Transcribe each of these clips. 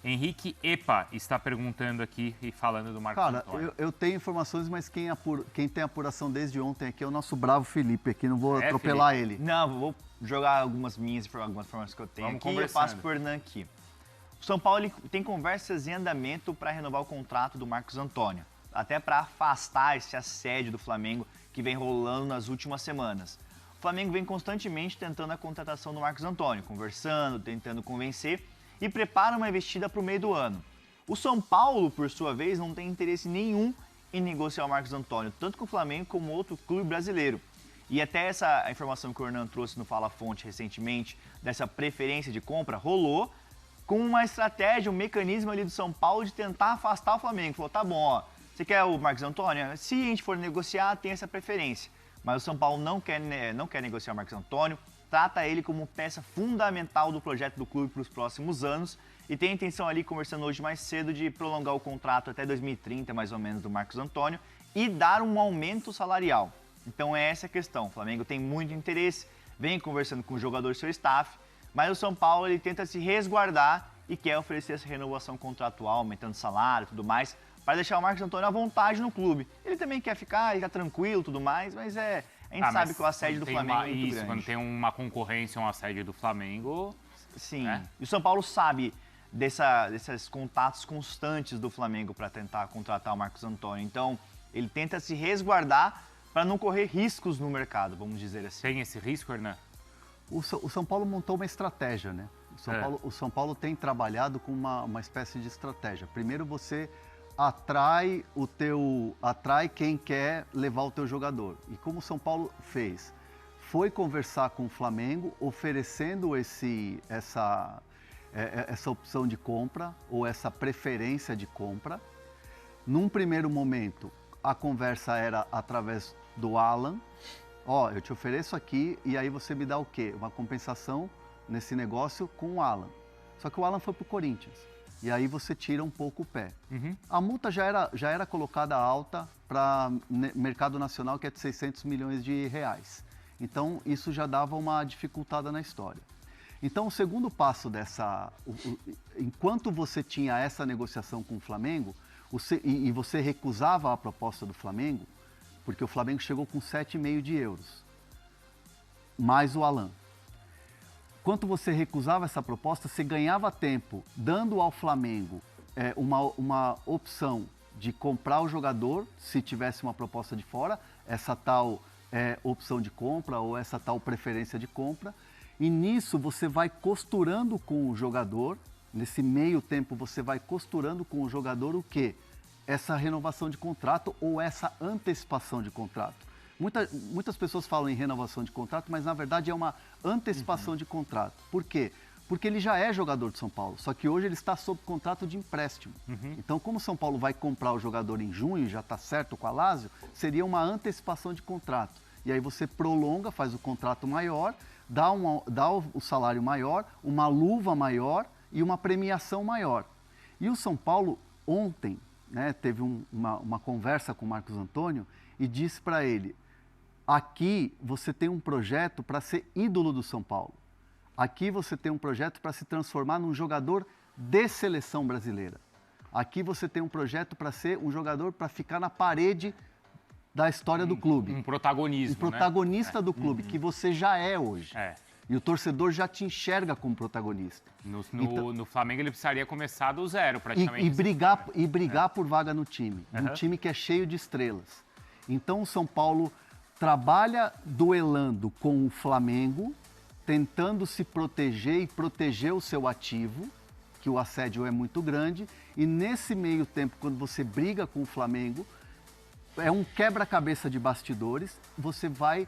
Henrique Epa está perguntando aqui e falando do Marcos Antônio. Eu tenho informações, mas quem tem apuração desde ontem aqui é o nosso bravo Felipe aqui, não vou atropelar Felipe? ele. Não, vou jogar algumas informações que eu tenho Vamos aqui e eu passo pro Hernan aqui. O São Paulo ele tem conversas em andamento para renovar o contrato do Marcos Antônio, até para afastar esse assédio do Flamengo que vem rolando nas últimas semanas. O Flamengo vem constantemente tentando a contratação do Marcos Antônio, conversando, tentando convencer e prepara uma investida para o meio do ano. O São Paulo, por sua vez, não tem interesse nenhum em negociar o Marcos Antônio, tanto com o Flamengo como outro clube brasileiro. E até essa informação que o Hernan trouxe no Fala Fonte recentemente, dessa preferência de compra, rolou com uma estratégia, um mecanismo ali do São Paulo de tentar afastar o Flamengo. Falou, tá bom, ó, você quer o Marcos Antônio? Se a gente for negociar, tem essa preferência. Mas o São Paulo não quer negociar o Marcos Antônio, trata ele como peça fundamental do projeto do clube para os próximos anos e tem a intenção ali, conversando hoje mais cedo, de prolongar o contrato até 2030, mais ou menos, do Marcos Antônio e dar um aumento salarial. Então é essa a questão. O Flamengo tem muito interesse, vem conversando com o jogador e seu staff, mas o São Paulo ele tenta se resguardar e quer oferecer essa renovação contratual, aumentando salário e tudo mais, para deixar o Marcos Antônio à vontade no clube. Ele também quer ficar, ele tá tranquilo e tudo mais, mas a gente sabe que o assédio do Flamengo é muito grande. Quando tem uma concorrência, um assédio do Flamengo... Sim, e o São Paulo sabe desses contatos constantes do Flamengo para tentar contratar o Marcos Antônio. Então, ele tenta se resguardar para não correr riscos no mercado, vamos dizer assim. Tem esse risco, Hernan? O São Paulo montou uma estratégia, né? O São Paulo tem trabalhado com uma espécie de estratégia. Primeiro você atrai quem quer levar o teu jogador. E como o São Paulo fez? Foi conversar com o Flamengo, oferecendo essa opção de compra ou essa preferência de compra. Num primeiro momento, a conversa era através do Alan. Ó, eu te ofereço aqui e aí você me dá o quê? Uma compensação nesse negócio com o Alan. Só que o Alan foi pro Corinthians. E aí você tira um pouco o pé. Uhum. A multa já era colocada alta para mercado nacional, que é de 600 milhões de reais. Então, isso já dava uma dificultada na história. Então, o segundo passo enquanto você tinha essa negociação com o Flamengo, e você recusava a proposta do Flamengo, porque o Flamengo chegou com 7,5 de euros, mais o Alan. Enquanto você recusava essa proposta, você ganhava tempo, dando ao Flamengo uma opção de comprar o jogador, se tivesse uma proposta de fora, essa tal opção de compra ou essa tal preferência de compra. E nisso você vai costurando com o jogador, nesse meio tempo você vai costurando com o jogador o quê? Essa renovação de contrato ou essa antecipação de contrato. Muitas pessoas falam em renovação de contrato, mas na verdade é uma antecipação de contrato. Por quê? Porque ele já é jogador de São Paulo, só que hoje ele está sob contrato de empréstimo. Então, como o São Paulo vai comprar o jogador em junho, já está certo com a Lazio, seria uma antecipação de contrato. E aí você prolonga, faz o contrato maior, dá o salário maior, uma luva maior e uma premiação maior. E o São Paulo, ontem, né, teve uma conversa com o Marcos Antônio e disse para ele: aqui você tem um projeto para ser ídolo do São Paulo. Aqui você tem um projeto para se transformar num jogador de seleção brasileira. Aqui você tem um projeto para ser um jogador para ficar na parede da história do clube. Um protagonismo, um protagonista do clube, que você já é hoje. E o torcedor já te enxerga como protagonista. No Flamengo ele precisaria começar do zero, praticamente. E brigar por vaga no time. Um time que é cheio de estrelas. Então o São Paulo trabalha duelando com o Flamengo, tentando se proteger e proteger o seu ativo, que o assédio é muito grande. E nesse meio tempo, quando você briga com o Flamengo, é um quebra-cabeça de bastidores, você vai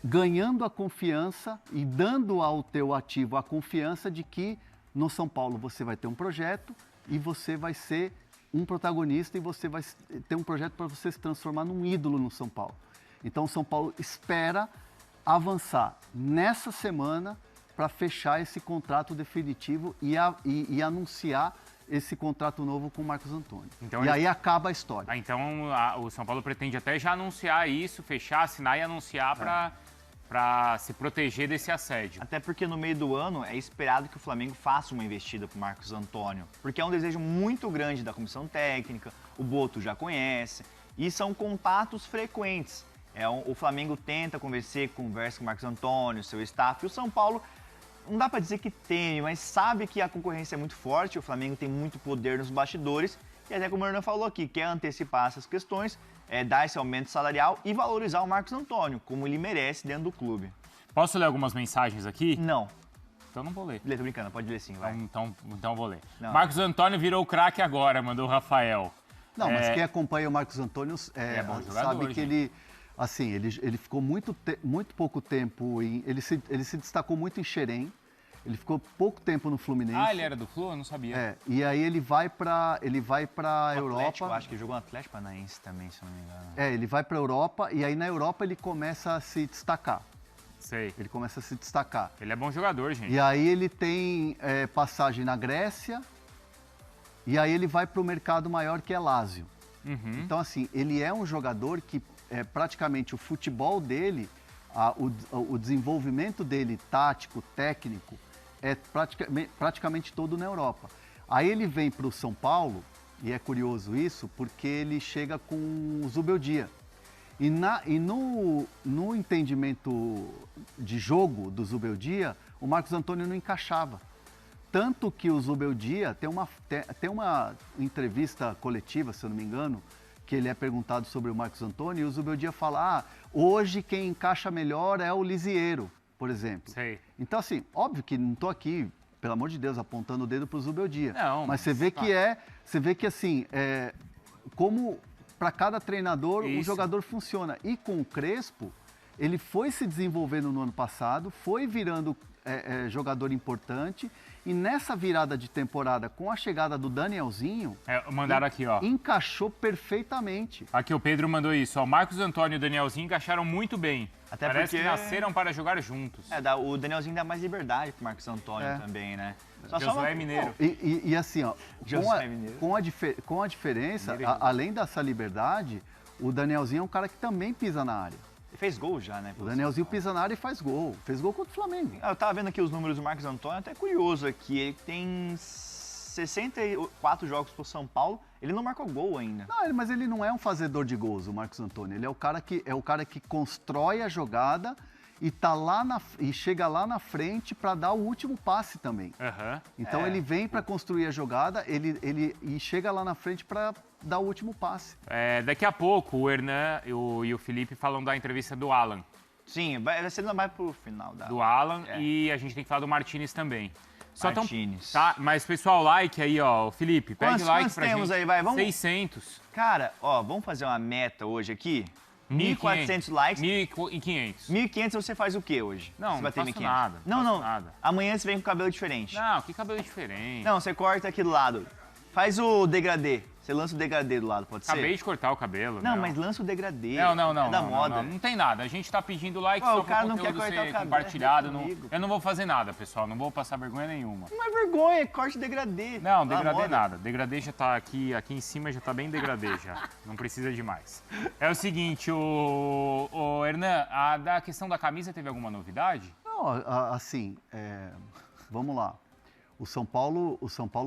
ganhando a confiança e dando ao teu ativo a confiança de que no São Paulo você vai ter um projeto e você vai ser um protagonista e você vai ter um projeto para você se transformar num ídolo no São Paulo. Então o São Paulo espera avançar nessa semana para fechar esse contrato definitivo e anunciar esse contrato novo com o Marcos Antônio. Então, aí acaba a história. Então o São Paulo pretende até já anunciar isso, fechar, assinar e anunciar para para se proteger desse assédio. Até porque no meio do ano é esperado que o Flamengo faça uma investida pro Marcos Antônio, porque é um desejo muito grande da comissão técnica, o Boto já conhece, e são contatos frequentes. O Flamengo tenta conversa com o Marcos Antônio, seu staff, e o São Paulo não dá para dizer que teme, mas sabe que a concorrência é muito forte, o Flamengo tem muito poder nos bastidores, e até como o Hernan falou aqui, quer antecipar essas questões, dar esse aumento salarial e valorizar o Marcos Antônio, como ele merece dentro do clube. Posso ler algumas mensagens aqui? Não. Então não vou ler. Tô brincando, pode ler sim, vai. Então eu vou ler. Não. Marcos Antônio virou craque agora, mandou o Rafael. Não, mas quem acompanha o Marcos Antônio bom jogador, sabe que gente. ele ficou muito pouco tempo ele se destacou muito em Xerém. Ele ficou pouco tempo no Fluminense. Ah, ele era do Flu? Eu não sabia. E aí ele vai para Europa. Atlético, acho que jogou no Atlético Paranaense também, se não me engano. Ele vai para Europa e aí na Europa ele começa a se destacar. Sei. Ele começa a se destacar. Ele é bom jogador, gente. E aí ele tem passagem na Grécia e aí ele vai para o mercado maior que é Lazio. Uhum. Então assim, ele é um jogador que praticamente o futebol dele, o desenvolvimento dele tático, técnico, é praticamente todo na Europa. Aí ele vem para o São Paulo, e é curioso isso, porque ele chega com o Zubeldia. E no entendimento de jogo do Zubeldia, o Marcos Antônio não encaixava. Tanto que o Zubeldia tem uma entrevista coletiva, se eu não me engano, que ele é perguntado sobre o Marcos Antônio, e o Zubeldia fala, hoje quem encaixa melhor é o Lisieiro, por exemplo. Sei. Então, assim, óbvio que não estou aqui, pelo amor de Deus, apontando o dedo para o Zubeldia. Não, mas você vê que assim, como para cada treinador o jogador funciona. E com o Crespo, ele foi se desenvolvendo no ano passado, foi virando jogador importante, e nessa virada de temporada, com a chegada do Danielzinho, mandaram aqui, ó. Encaixou perfeitamente. Aqui o Pedro mandou isso, ó. Marcos Antônio e o Danielzinho encaixaram muito bem. Até Parece porque que nasceram para jogar juntos. O Danielzinho dá mais liberdade pro Marcos Antônio também, né? Josué Mineiro. E assim, ó, Mineiro. com a diferença, além dessa liberdade, o Danielzinho é um cara que também pisa na área. Ele fez gol já, né? O Danielzinho pisa na área e faz gol. Fez gol contra o Flamengo. Eu tava vendo aqui os números do Marcos Antônio, até curioso aqui. Ele tem 64 jogos pro São Paulo, ele não marcou gol ainda. Não, mas ele não é um fazedor de gols, o Marcos Antônio. Ele é o cara que constrói a jogada e chega lá na frente para dar o último passe também. Uhum. Então ele vem para construir a jogada, e chega lá na frente para dar o último passe. Daqui a pouco o Hernan e o Felipe falam da entrevista do Alan. Sim, vai ser mais pro final do Alan, e a gente tem que falar do Martínez também. Martínez. Tá, mas pessoal, like aí, ó, Felipe, pede like pra temos gente. Aí, vai? Vamos... 600. Cara, ó, vamos fazer uma meta hoje aqui? 1.400 likes. 1.500. 1.500 você faz o quê hoje? Não, você não faço nada. Não. Nada. Amanhã você vem com cabelo diferente. Não, que cabelo diferente. Não, você corta aqui do lado. Faz o degradê. Você lança o degradê do lado, pode ser? Acabei de cortar o cabelo. Não, mas lança o degradê. Não. É da moda. Não tem nada. A gente tá pedindo like Pô, só o cara pro não quer conteúdo cortar o ser cabelo, compartilhado. comigo. Eu não vou fazer nada, pessoal. Não vou passar vergonha nenhuma. Não é vergonha, corte degradê. Não, degradê nada. Degradê já tá aqui em cima, já tá bem degradê já. Não precisa de mais. É o seguinte, o Hernan, da questão da camisa teve alguma novidade? Não, assim, vamos lá. O São Paulo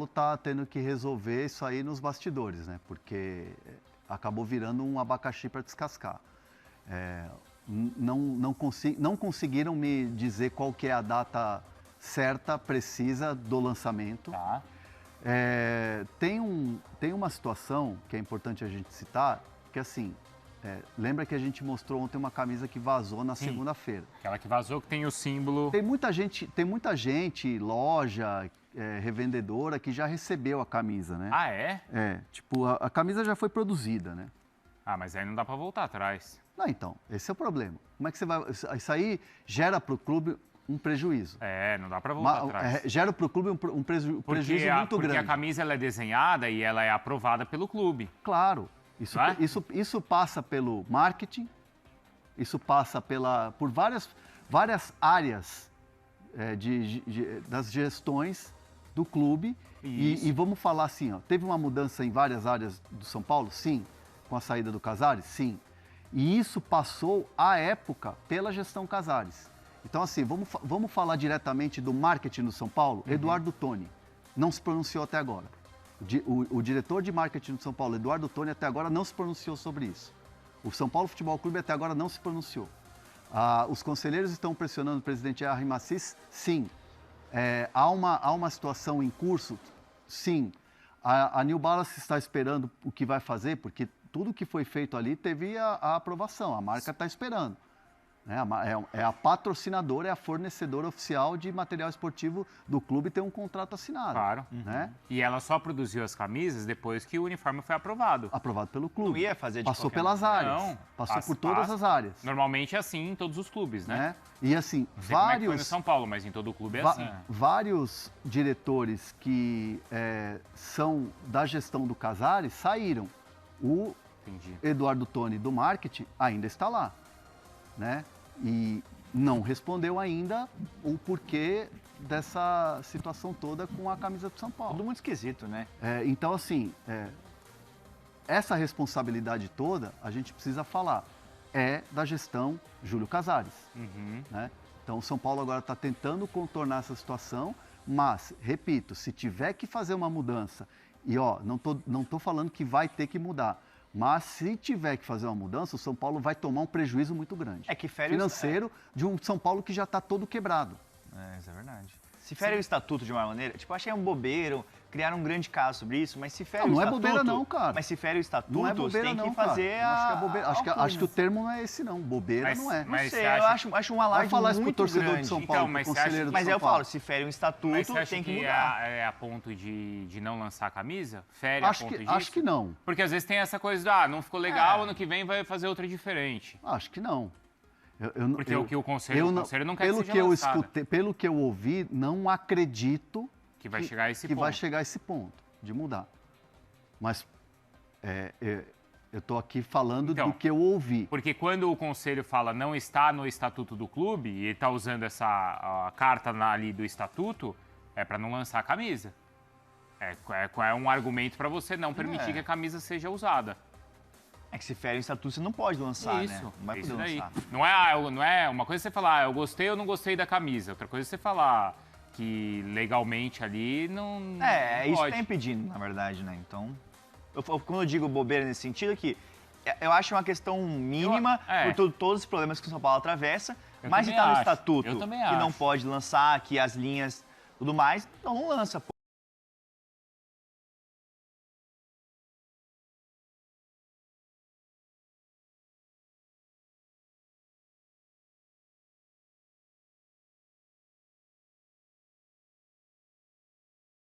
está tendo que resolver isso aí nos bastidores, né? Porque acabou virando um abacaxi para descascar. Não conseguiram me dizer qual que é a data certa, precisa do lançamento. Tá. Tem uma situação que é importante a gente citar, que assim, lembra que a gente mostrou ontem uma camisa que vazou na segunda-feira. Aquela que vazou, que tem o símbolo... Tem muita gente, loja, revendedora, que já recebeu a camisa, né? Ah, é? Tipo, a camisa já foi produzida, né? Ah, mas aí não dá pra voltar atrás. Não, então, esse é o problema. Como é que você vai... Isso aí gera pro clube um prejuízo. Não dá pra voltar atrás. Gera pro clube um prejuízo muito grande. Porque a camisa ela é desenhada e ela é aprovada pelo clube. Claro. Isso passa pelo marketing, isso passa por várias áreas das gestões do clube. E vamos falar assim, ó, teve uma mudança em várias áreas do São Paulo? Sim. Com a saída do Casares? Sim. E isso passou, à época, pela gestão Casares. Então, assim, vamos falar diretamente do marketing do São Paulo? Eduardo Toni não se pronunciou até agora. O diretor de marketing do São Paulo, Eduardo Toni, até agora não se pronunciou sobre isso. O São Paulo Futebol Clube até agora não se pronunciou. Os conselheiros estão pressionando o presidente Arrim Assis? Sim. Há uma situação em curso? Sim. A New Balance está esperando o que vai fazer, porque tudo que foi feito ali teve a aprovação, a marca está esperando. É a patrocinadora, é a fornecedora oficial de material esportivo do clube, tem um contrato assinado. Claro. Né? E ela só produziu as camisas depois que o uniforme foi aprovado. Aprovado pelo clube. Não ia fazer de Passou qualquer pelas maneira. áreas. Não, Passou por todas as áreas. Normalmente é assim em todos os clubes, né? E assim, Não sei como é que foi no vários... São Paulo, mas em todo o clube é assim. Vários diretores que são da gestão do Casares saíram. O Entendi. Eduardo Toni, do marketing, ainda está lá. Né? E não respondeu ainda o porquê dessa situação toda com a camisa do São Paulo. Tudo muito esquisito, né? Então, assim, essa responsabilidade toda, a gente precisa falar, é da gestão Júlio Casares. Né? Então, o São Paulo agora está tentando contornar essa situação, mas, repito, se tiver que fazer uma mudança, e não tô falando que vai ter que mudar, mas se tiver que fazer uma mudança, o São Paulo vai tomar um prejuízo muito grande. Que fere financeiro de um São Paulo que já está todo quebrado. Isso é verdade. Se fere o estatuto de uma maneira, tipo, achei um bobeiro, criar um grande caso sobre isso, mas se fere o não estatuto... Não é bobeira não, cara. Mas se fere o estatuto, não é bobeira, tem não, que fazer cara. a... Acho que é bobeira. Acho que o termo não é esse, não. Bobeira não é. Não sei, eu acho um alarde vai falar isso pro muito torcedor grande. de São Paulo, Então, pro conselheiro Mas de São eu Paulo. falo, se fere um estatuto, Mas você acha tem que que mudar. é a ponto de não lançar a camisa? Fere a ponto disso? Acho que não. Porque às vezes tem essa coisa não ficou legal, ano que vem vai fazer outra diferente. Acho que não. Porque o que o conselho não quer que seja lançada. Pelo que eu ouvi, não acredito que vai chegar a esse que ponto. vai chegar a esse ponto de mudar. Mas eu estou aqui falando do que eu ouvi. Porque quando o conselho fala não está no estatuto do clube, e ele está usando a carta ali do estatuto, é para não lançar a camisa. É um argumento para você não permitir que a camisa seja usada. É que se fere o estatuto, você não pode lançar, Isso, né? Não vai poder daí. lançar. Não é uma coisa é você falar, eu gostei ou não gostei da camisa. Outra coisa é você falar que legalmente ali não Isso pode. está impedindo, na verdade, né? Então, quando eu digo bobeira nesse sentido, é que eu acho uma questão mínima por todos os problemas que o São Paulo atravessa, mas se está no estatuto que não pode lançar, que as linhas, tudo mais, então não lança, pô.